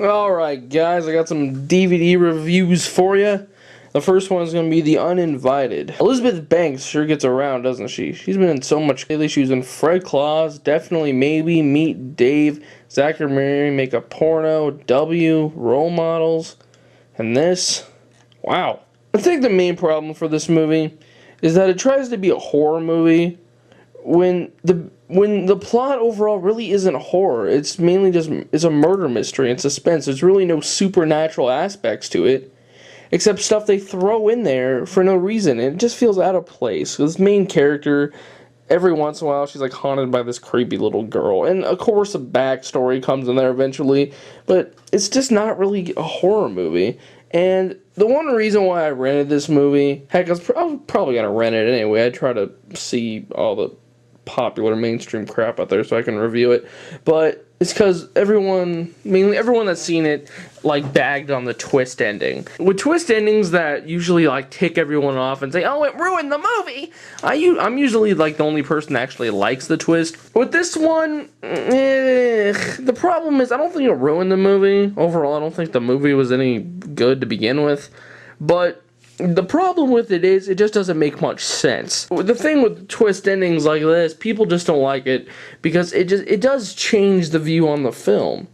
Alright guys, I got some DVD reviews for you. The first one is going to be The Uninvited. Elizabeth Banks sure gets around, doesn't she? She's been in so much lately. She was in Fred Claus, Definitely Maybe, Meet Dave, Zach and Mary Make a Porno, W, Role Models, and this. Wow. I think the main problem for this movie is that it tries to be a horror movie when the plot overall really isn't horror. It's mainly just it's a murder mystery and suspense. There's really no supernatural aspects to it, except stuff they throw in there for no reason. It just feels out of place. This main character, every once in a while, she's like haunted by this creepy little girl, and of course a backstory comes in there eventually, but it's just not really a horror movie. And the one reason why I rented this movie, heck, I was probably gonna rent it anyway. I try to see all the popular mainstream crap out there so I can review it, but it's because mainly everyone that's seen it, like, bagged on the twist ending. With twist endings that usually, like, tick everyone off and say, oh, it ruined the movie, I'm usually, like, the only person that actually likes the twist. With this one, the problem is I don't think it ruined the movie. Overall, I don't think the movie was any good to begin with, but the problem with it is, it just doesn't make much sense. The thing with twist endings like this, people just don't like it because it does change the view on the film.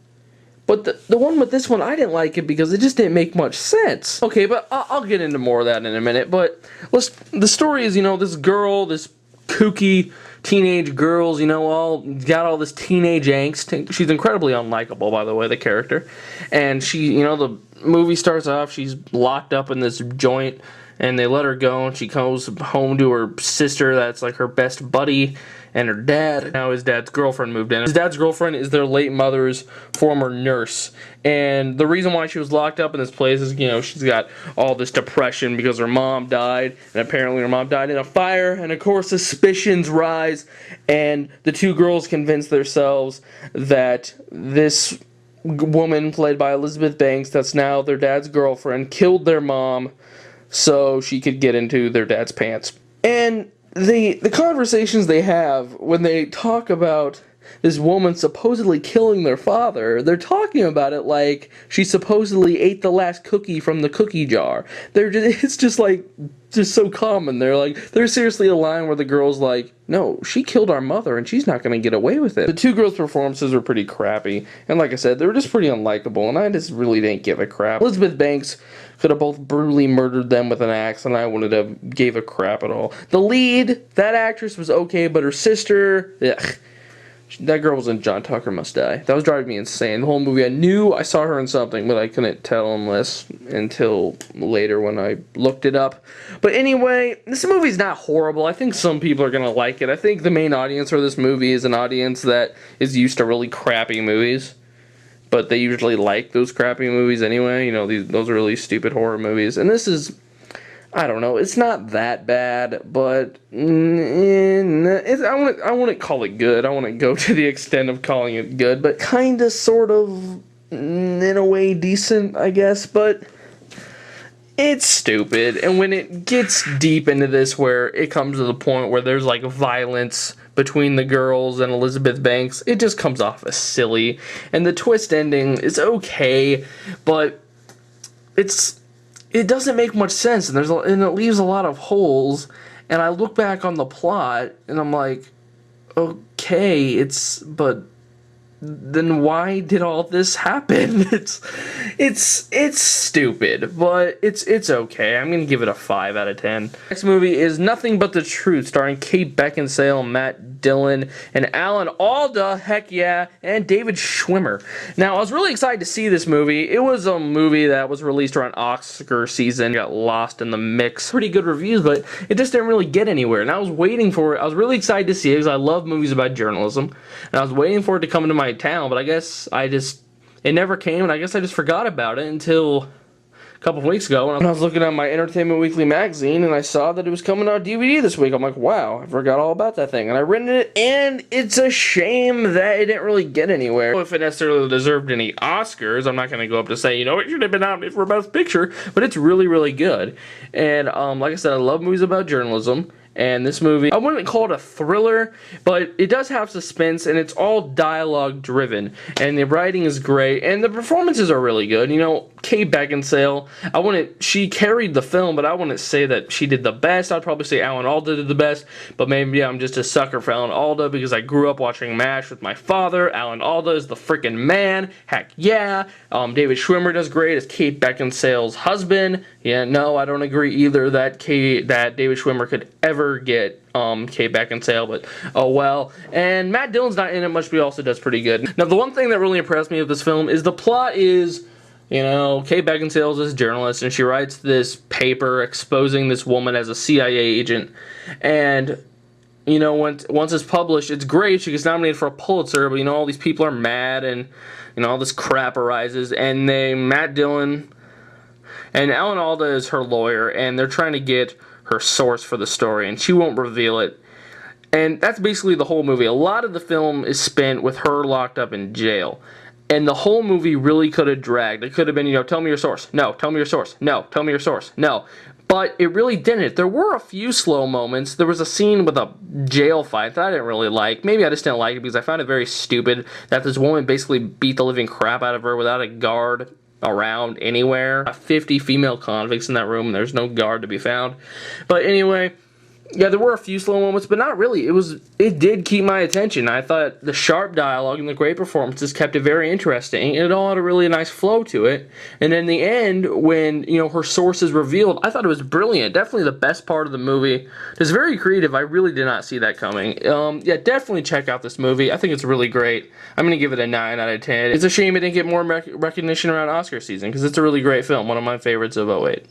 But the one with this one, I didn't like it because it just didn't make much sense. Okay, but I'll get into more of that in a minute. But the story is, this girl, this kooky teenage girls, all got all this teenage angst. She's incredibly unlikable, by the way, the character. And she, the movie starts off, she's locked up in this joint, and they let her go, and she goes home to her sister that's like her best buddy, and her dad. Now his dad's girlfriend moved in. His dad's girlfriend is their late mother's former nurse, and the reason why she was locked up in this place is, she's got all this depression because her mom died, and apparently her mom died in a fire, and of course suspicions rise, and the two girls convince themselves that this woman played by Elizabeth Banks, that's now their dad's girlfriend, killed their mom so she could get into their dad's pants. And the conversations they have when they talk about this woman supposedly killing their father, they're talking about it like she supposedly ate the last cookie from the cookie jar. It's just so common. There's seriously a line where the girl's like, no, she killed our mother and she's not going to get away with it. The two girls' performances were pretty crappy, and like I said, they were just pretty unlikable, and I just really didn't give a crap. Elizabeth Banks could have both brutally murdered them with an axe, and I wouldn't have gave a crap at all. The lead, that actress was okay, but her sister, ugh. That girl was in John Tucker Must Die. That was driving me insane. The whole movie, I knew I saw her in something, but I couldn't tell until later when I looked it up. But anyway, this movie's not horrible. I think some people are going to like it. I think the main audience for this movie is an audience that is used to really crappy movies. But they usually like those crappy movies anyway. Those are really stupid horror movies. And this is, I don't know, it's not that bad, but I wouldn't call it good. I wouldn't go to the extent of calling it good, but kinda, sort of, in a way, decent, I guess, but it's stupid. And when it gets deep into this, where it comes to the point where there's, like, violence between the girls and Elizabeth Banks, it just comes off as silly. And the twist ending is okay, but it doesn't make much sense, and it leaves a lot of holes. And I look back on the plot, and I'm like, okay, but then why did all this happen? It's stupid, but it's okay. I'm gonna give it a 5 out of 10. Next movie is Nothing But the Truth, starring Kate Beckinsale, Matt Dillon, and Alan Alda, heck yeah, and David Schwimmer. Now, I was really excited to see this movie. It was a movie that was released around Oscar season, got lost in the mix. Pretty good reviews, but it just didn't really get anywhere, and I was waiting for it. I was really excited to see it because I love movies about journalism, and I was waiting for it to come into my town, but I guess it never came, and I guess I just forgot about it until a couple of weeks ago when I was looking at my Entertainment Weekly magazine, and I saw that it was coming out DVD this week. I'm like, wow, I forgot all about that thing, and I rented it, and it's a shame that it didn't really get anywhere. I don't know if it necessarily deserved any Oscars. I'm not going to go up to say, it should have been nominated for Best Picture, but it's really, really good. And like I said, I love movies about journalism, And this movie, I wouldn't call it a thriller, but it does have suspense, and it's all dialogue driven. And the writing is great, and the performances are really good. You know, Kate Beckinsale, she carried the film, but I wouldn't say that she did the best. I'd probably say Alan Alda did the best, but maybe I'm just a sucker for Alan Alda because I grew up watching MASH with my father. Alan Alda is the freaking man. Heck yeah. David Schwimmer does great as Kate Beckinsale's husband. Yeah, no, I don't agree either that David Schwimmer could ever get Kate Beckinsale, but oh well. And Matt Dillon's not in it much, but he also does pretty good. Now, the one thing that really impressed me of this film is the plot is, you know, Kate Beckinsale is this journalist, and she writes this paper exposing this woman as a CIA agent. And, you know, once it's published, it's great. She gets nominated for a Pulitzer, but, you know, all these people are mad, and, you know, all this crap arises. And Matt Dillon and Alan Alda is her lawyer, and they're trying to get her source for the story, and she won't reveal it. And that's basically the whole movie. A lot of the film is spent with her locked up in jail. And the whole movie really could have dragged. It could have been, you know, tell me your source. No, tell me your source. No, tell me your source. No. But it really didn't. There were a few slow moments. There was a scene with a jail fight that I didn't really like. Maybe I just didn't like it because I found it very stupid that this woman basically beat the living crap out of her without a guard around anywhere. 50 female convicts in that room, and there's no guard to be found. But anyway, yeah, there were a few slow moments, but not really. It did keep my attention. I thought the sharp dialogue and the great performances kept it very interesting. It all had a really nice flow to it. And in the end, when, you know, her source is revealed, I thought it was brilliant. Definitely the best part of the movie. It's very creative. I really did not see that coming. Yeah, definitely check out this movie. I think it's really great. I'm going to give it a 9 out of 10. It's a shame it didn't get more recognition around Oscar season because it's a really great film. One of my favorites of '08.